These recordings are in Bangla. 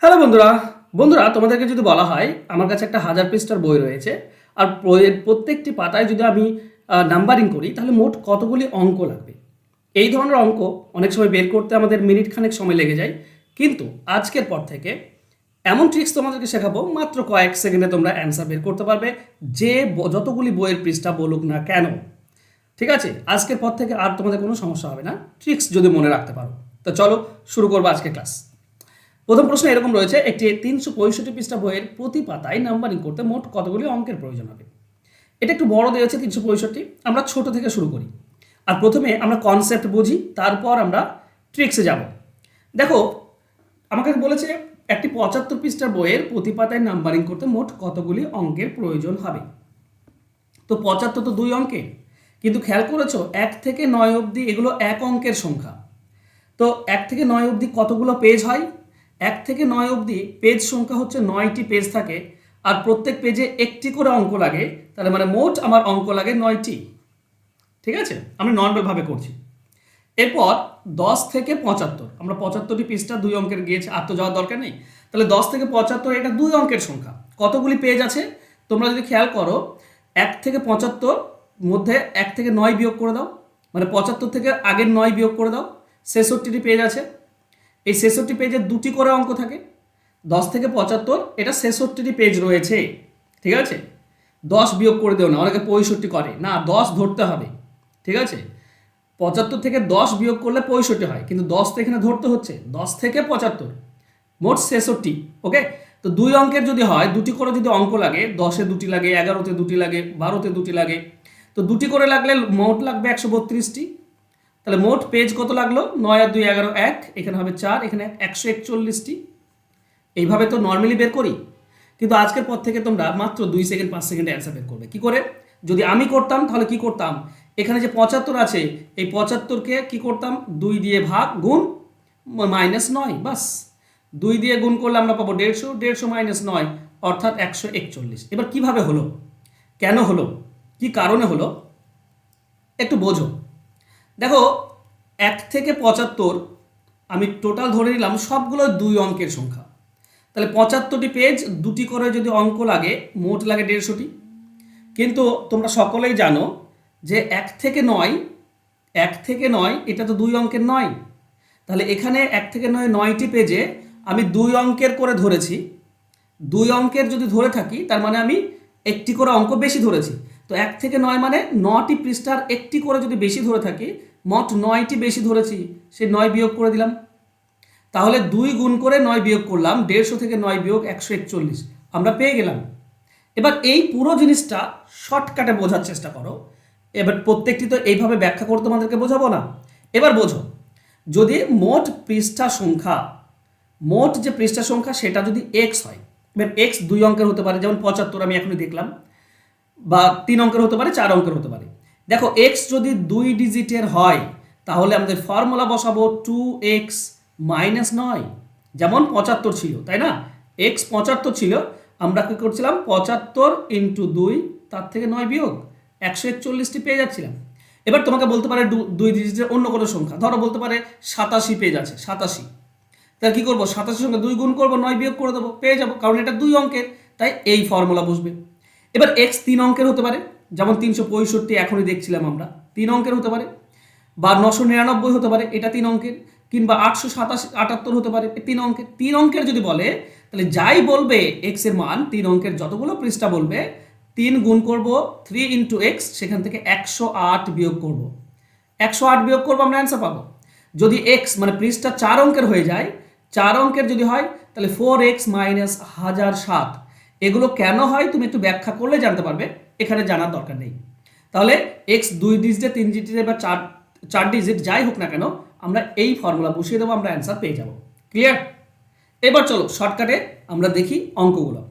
হ্যালো বন্ধুরা। বন্ধুরা, তোমাদেরকে যদি বলা হয় আমার কাছে একটা 1000 পৃষ্ঠার বই রয়েছে, আর বইয়ের প্রত্যেকটি পাতায় যদি আমি নাম্বারিং করি তাহলে মোট কতগুলি অঙ্ক লাগবে। এই ধরনের অঙ্ক অনেক সময় বের করতে আমাদের মিনিট খানেক সময় লেগে যায়, কিন্তু আজকের পর থেকে এমন ট্রিক্স তোমাদেরকে শেখাবো, মাত্র কয়েক সেকেন্ডে তোমরা অ্যান্সার বের করতে পারবে, যে যতগুলি বইয়ের পৃষ্ঠা বলুক না কেন। ঠিক আছে, আজকের পর থেকে আর তোমাদের কোনো সমস্যা হবে না, ট্রিক্স যদি মনে রাখতে পারো। তো চলো শুরু করবো আজকের ক্লাস। প্রথম প্রশ্ন এরকম রয়েছে, একটি 365 পৃষ্ঠা বইয়ের প্রতি পাতায় নাম্বারিং করতে মোট কতগুলি অঙ্কের প্রয়োজন হবে। এটা একটু বড় দিয়েছে 365, আমরা ছোট থেকে শুরু করি। আর প্রথমে আমরা কনসেপ্ট বুঝি, তারপর আমরা ট্রিক্সে যাব। দেখো, আমাকে বলেছে একটি 75 পৃষ্ঠার বইয়ের প্রতি পাতায় নাম্বারিং করতে মোট কতগুলি অঙ্কের প্রয়োজন হবে। তো 75 তো 2 অঙ্কের, কিন্তু খেয়াল করেছো 1 থেকে 9 অবধি এগুলো এক অঙ্কের সংখ্যা। তো 1 থেকে 9 অবধি কতগুলো পেজ হয়? 1 থেকে 9 অবধি পেজ সংখ্যা হচ্ছে 9টি পেজ থাকে, আর প্রত্যেক পেজে একটি করে অঙ্ক লাগে, তাহলে মানে মোট আমার অঙ্ক লাগে 9টি। ঠিক আছে, আমি নর্মালভাবে করছি। এরপর 10 থেকে 75, আমরা 75টি পৃষ্ঠা 2 অঙ্কের গিয়েছে, আর তো যাওয়ার দরকার নেই। তাহলে 10 থেকে 75 এটা 2 অঙ্কের সংখ্যা। কতগুলি পেজ আছে তোমরা যদি খেয়াল করো, 1 থেকে 75 মধ্যে 1 থেকে 9 বিয়োগ করে দাও, মানে 75 থেকে আগের 9 বিয়োগ করে দাও, 66টি পেজ আছে। এই 66 পেজে 2টি করে অঙ্ক থাকে। 10 থেকে 75 এটা 66টি পেজ রয়েছে। ঠিক আছে, 10 বিয়োগ করে দেও না, অনেকে 65 করে না, 10 ধরতে হবে। ঠিক আছে, 75 থেকে 10 বিয়োগ করলে 65 হয়, কিন্তু 10 তো এখানে ধরতে হচ্ছে। 10 থেকে 75 মোট 66। ওকে, তো 2 অঙ্কের যদি হয়, 2টি করে যদি অঙ্ক লাগে, 10-এ 2টি লাগে, 11-তে 2টি লাগে, 12-তে 2টি লাগে, তো 2টি করে লাগলে মোট লাগবে 132টি। তাহলে মোট পেজ কত লাগলো? 9 আর 2 11, 1 এখানে হবে 4, এখানে 141টি। এইভাবে তো নর্মালি বের করি, কিন্তু আজকের পর থেকে তোমরা মাত্র 2 সেকেন্ড 5 সেকেন্ডে অ্যান্সার বের করবে। কি করে? যদি আমি করতাম তাহলে কি করতাম, এখানে যে 75 আছে, এই 75কে কি করতাম, 2 দিয়ে ভাগ গুণ -9, বাস। 2 দিয়ে গুণ করলে আমরা পাবো 150, 150 - 9 অর্থাৎ 141। এবার কিভাবে হলো, কেন হলো, কি কারণে হলো, একটু বোঝো। দেখো, 1 থেকে 75 আমি টোটাল ধরে নিলাম সবগুলো 2 অঙ্কের সংখ্যা। তাহলে 75টি পেজ 2টি করে যদি অঙ্ক লাগে, মোট লাগে 150টি। কিন্তু তোমরা সকলেই জানো যে 1 থেকে 9, 1 থেকে 9 এটা তো 2 অঙ্কের নয়। তাহলে এখানে 1 থেকে 9 9টি পেজে আমি 2 অঙ্কের করে ধরেছি। 2 অঙ্কের যদি ধরে থাকি, তার মানে আমি একটি করে অঙ্ক বেশি ধরেছি। তো 1 থেকে 9 মানে 9টি পৃষ্ঠার একটি করে যদি বেশি ধরে থাকি, মোট 9টি বেশি ধরেছি, সে 9 বিয়োগ করে দিলাম। তাহলে 2 গুণ করে 9 বিয়োগ করলাম, 150 থেকে 9 বিয়োগ 141, আমরা পেয়ে গেলাম। এবার এই পুরো জিনিসটা শর্টকাটে বোঝার চেষ্টা করো। এবার প্রত্যেকটি তো এইভাবে ব্যাখ্যা করে তোমাদেরকে বোঝাবো না। এবার বোঝো, যদি মোট পৃষ্ঠা সংখ্যা, মোট যে পৃষ্ঠা সংখ্যা সেটা যদি এক্স হয়, এবার এক্স 2 অঙ্কের হতে পারে, যেমন 75 আমি এখনই দেখলাম, বা 3 অঙ্কের হতে পারে, 4 অঙ্কের হতে পারে। দেখো, এক্স যদি 2 ডিজিটের হয়, তাহলে আমাদের ফর্মুলা বসাবো 2x - 9, যেমন 75 ছিল, তাই না? এক্স 75 ছিল, আমরা কি করছিলাম, 75 × 2, তার থেকে 9 বিয়োগ 141টি পেয়ে যাচ্ছিলাম। এবার তোমাকে বলতে পারে 2 ডিজিটের অন্য কোনো সংখ্যা, ধরো বলতে পারে 87 পেজ আছে, 87। তাহলে কি করবো, 87 সঙ্গে 2 গুণ করবো, 9 বিয়োগ করে দেবো, পেয়ে যাবো, কারণ এটা 2 অঙ্কের, তাই এই ফর্মুলা বসবে। এবার এক্স 3 অঙ্কের হতে পারে, যেমন 365 এখনই দেখছিলাম আমরা, 3 অঙ্কের হতে পারে, বা 999 হতে পারে, এটা 3 অঙ্কের, কিংবা 878 হতে পারে, 3 অঙ্কের। 3 অঙ্কের যদি বলে, তাহলে যাই বলবে এক্স এর মান, 3 অঙ্কের যতগুলো পৃষ্ঠা বলবে, 3 গুণ করব 3 × x, সেখান থেকে 108 বিয়োগ করব, 108 বিয়োগ করবো, আমরা অ্যান্সার পাবো। যদি এক্স মানে পৃষ্ঠা 4 অঙ্কের হয়ে যায়, 4 অঙ্কের যদি হয়, তাহলে 4x - 1007। এগুলো কেন হয় তুমি একটু ব্যাখ্যা করলে জানতে পারবে, এখানে জানার দরকার নেই। তাহলে এক্স 2 ডিজিটে, 3 ডিজিটে বা 4 ডিজিট যাই হোক না কেন, আমরা এই ফর্মুলা বসিয়ে দেবো, আমরা অ্যান্সার পেয়ে যাব। ক্লিয়ার? এবার চলো শর্টকাটে আমরা দেখি অঙ্কগুলো।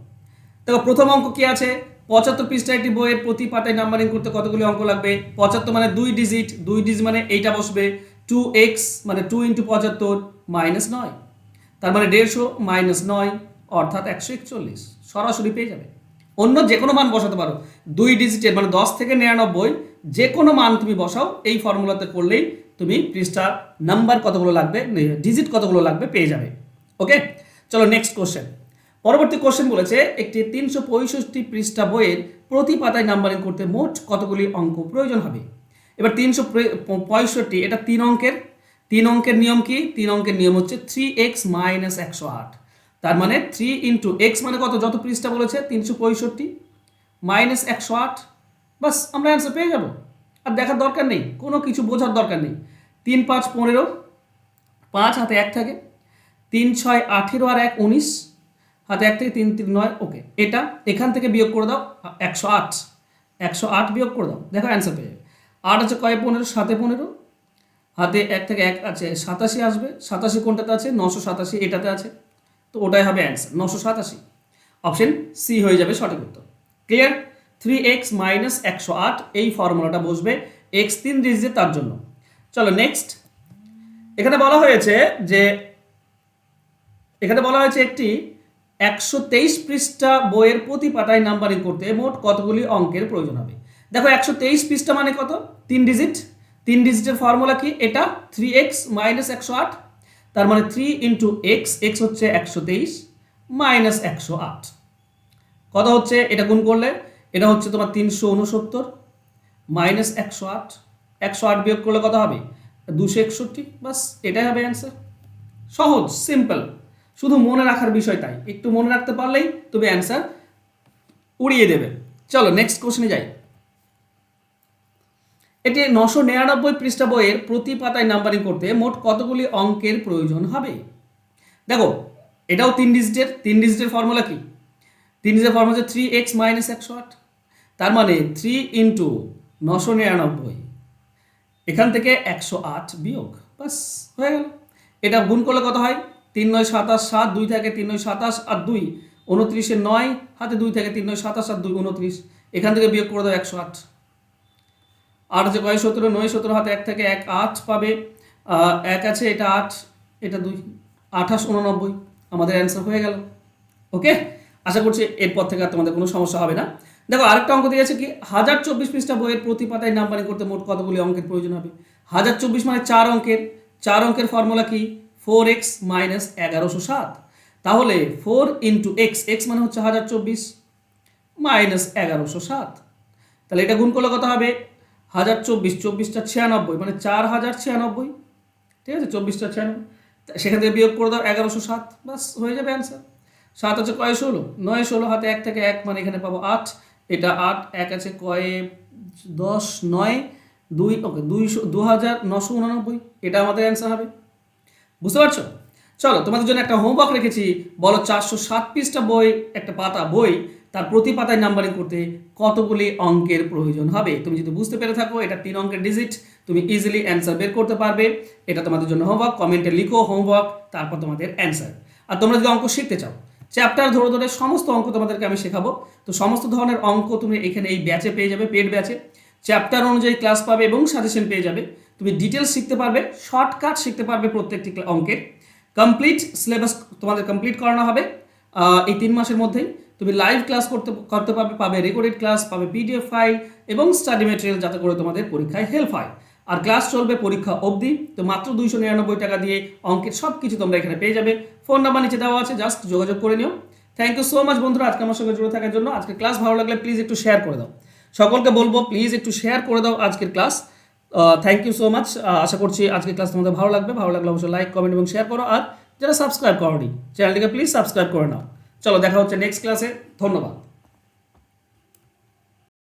দেখো, প্রথম অঙ্ক কি আছে, 75 পৃষ্ঠায় একটি বইয়ের প্রতি পাতায় নাম্বারিং করতে কতগুলি অঙ্ক লাগবে। 75 মানে 2 ডিজিট, 2 ডিজিট মানে এইটা বসবে। 2x মানে 2 × 75 - 9, তার মানে 150 - 9 অর্থাৎ 141, সরাসরি পেয়ে যাবে। অন্য যে কোনো মান বসাতে পারো, 2 ডিজিটের মানে 10 থেকে 99 যে কোনো মান তুমি বসাও, এই ফর্মুলাতে করলেই তুমি পৃষ্ঠা নাম্বার কতগুলো লাগবে, ডিজিট কতগুলো লাগবে পেয়ে যাবে। ওকে, চলো নেক্সট কোশ্চেন। পরবর্তী কোশ্চেন বলেছে একটি 365 পৃষ্ঠা বইয়ের প্রতি পাতায় নাম্বারিং করতে মোট কতগুলি অঙ্ক প্রয়োজন হবে। এবার 365 এটা 3 অঙ্কের নিয়ম কি? 3 অঙ্কের নিয়ম হচ্ছে 3x - 108। তার মানে 3 ইন্টু এক্স মানে কত, যত পৃষ্ঠা বলেছে 365 মাইনাস 108, বাস আমরা অ্যান্সার পেয়ে যাব। আর দেখার দরকার নেই, কোনো কিছু বোঝার দরকার নেই। 3 5 15, 5 হাতে 1 থাকে, 3 6 18 আর 1 19, হাতে 1 থেকে 3 3 9। ওকে, এটা এখান থেকে বিয়োগ করে দাও 108 বিয়োগ করে দাও, দেখো অ্যান্সার পেয়ে যাবে। 8 আছে কয় 15, 7 15, হাতে 1 থেকে 1 আছে 87 আসবে। 87 কোনটাতে আছে? 987 এটাতে আছে, তো ওটাই হবে অ্যান্সার 987। অপশন সি হয়ে যাবে সঠিক উত্তর। ক্লিয়ার? 3x - 108 এই ফর্মুলাটা বসবে, x 3 ডিজিট তার জন্য। চলো নেক্সট। এখানে বলা হয়েছে একটি 123 পৃষ্ঠা বইয়ের প্রতি পাতায় নাম্বারিং করতে মোট কতগুলি অঙ্কের প্রয়োজন হবে। দেখো 123 পৃষ্ঠা মানে কত? 3 ডিজিট। 3 ডিজিটের ফর্মুলা কি? এটা 3x - 108। তার মানে 3 ইন্টু এক্স, এক্স হচ্ছে 123 মাইনাস 108, কত হচ্ছে? এটা গুণ করলে এটা হচ্ছে তোমার 369 মাইনাস 108, 108 বিয়োগ করলে কত হবে? 261, বাস এটাই হবে অ্যান্সার। সহজ, সিম্পল, শুধু মনে রাখার বিষয়, তাই একটু মনে রাখতে পারলেই তুমি অ্যান্সার উড়িয়ে দেবে। চলো নেক্সট কোশ্চেনে যাই। এটি 999 পৃষ্ঠা বইয়ের প্রতি পাতায় নাম্বারিং করতে মোট কতগুলি অঙ্কের প্রয়োজন হবে। দেখো এটাও 3 ডিজিটের। 3 ডিজিটের ফর্মুলা কি? 3 ডিজিটের ফর্মুলা হচ্ছে 3x - 108। তার মানে 3 ইন্টু 999, এখান থেকে 108 বিয়োগ, বাস হয়ে গেল। এটা গুণ করলে কত হয়? 3 9 27, 7 2 থাকে 3 9 27 আর 2 29, 9 হাতে 2 থাকে 3 9 27 আর 2 29, এখান থেকে বিয়োগ করে দাও 108। 8 আছে কয় 17, 9 17, হাতে 1 থেকে 1 8 পাবে, 1 আছে এটা 8 এটা 2 28 89, আমাদের অ্যান্সার হয়ে গেল। ওকে, আশা করছি এরপর থেকে আর তোমাদের কোনো সমস্যা হবে না। দেখো আরেকটা অঙ্ক দিয়েছে কি 1024 পৃষ্ঠা বইয়ের প্রতি পাতায় নাম্বারিং করতে মোট কতগুলি অঙ্কের প্রয়োজন হবে। 1024 মানে 4 অঙ্কের ফর্মুলা কি? 4x - 1107। তাহলে 4 ইন্টু এক্স, এক্স মানে হচ্ছে 1024 মাইনাস 1107, তাহলে এটা গুণ করলে কত হবে? 1024, 24টা 96 মানে 4096, ঠিক আছে, 24টা 96, সেখান থেকে বিয়োগ করে দাও 1107, বাস হয়ে যাবে অ্যান্সার। 7 আছে কয়ে 16, 9 16, হাতে 1 থেকে 1 মানে এখানে পাবো 8, এটা 8, 1 আছে কয়ে 10 9 2, ওকে 2989, এটা আমাদের অ্যান্সার হবে। বুঝতে পারছো? চলো তোমাদের জন্য একটা হোমওয়ার্ক রেখেছি, বলো 407 পৃষ্ঠা বই, একটা পাতা বই, তার প্রতি পাতায় নাম্বারিং করতে কতগুলি অঙ্কের প্রয়োজন হবে। তুমি যদি বুঝতে পেরে থাকো এটা 3 অঙ্কের ডিজিট, তুমি ইজিলি অ্যান্সার বের করতে পারবে। এটা তোমাদের জন্য হোমওয়ার্ক, কমেন্টে লিখো হোমওয়ার্ক, তারপর তোমাদের অ্যান্সার। আর তোমরা যদি অঙ্ক শিখতে চাও, চ্যাপ্টার ধরে ধরে সমস্ত অঙ্ক তোমাদেরকে আমি শেখাবো, তো সমস্ত ধরনের অঙ্ক তুমি এখানে এই ব্যাচে পেয়ে যাবে, পেড ব্যাচে। চ্যাপ্টার অনুযায়ী ক্লাস পাবে এবং সাজেশন পেয়ে যাবে। তুমি ডিটেলস শিখতে পারবে, শর্টকাট শিখতে পারবে প্রত্যেকটি অঙ্কের। কমপ্লিট সিলেবাস তোমাদের কমপ্লিট করানো হবে এই 3 মাসের মধ্যেই। তুমি লাইভ ক্লাস করতে পাবে রেকর্ডেড ক্লাস, পাবে পিডিএফ ফাইল এবং স্টাডি ম্যাটেরিয়াল, যাতে করে তোমাদের পরীক্ষায় হেল্প হয়। আর ক্লাস চলবে পরীক্ষা অবধি, তো মাত্র 299 টাকা দিয়ে অঙ্কের সব কিছু তোমরা এখানে পেয়ে যাবে। ফোন নাম্বার নিচে দেওয়া আছে, জাস্ট যোগাযোগ করে নিও। থ্যাংক ইউ সো মাচ বন্ধুরা আজকে আমার সঙ্গে জুড়ে থাকার জন্য। আজকের ক্লাস ভালো লাগলে প্লিজ একটু শেয়ার করে দাও, সকলকে বলবো প্লিজ একটু শেয়ার করে দাও আজকের class. Thank you so much. আশা করছি আজকের ক্লাস তোমাদের ভালো লাগবে। ভালো লাগলে অবশ্যই লাইক কমেন্ট এবং শেয়ার করো। আর যারা সাবস্ক্রাইব করোনি চ্যানেলটিকে প্লিজ সাবস্ক্রাইব করে নাও। চলো দেখা হচ্ছে নেক্সট ক্লাসে। ধন্যবাদ।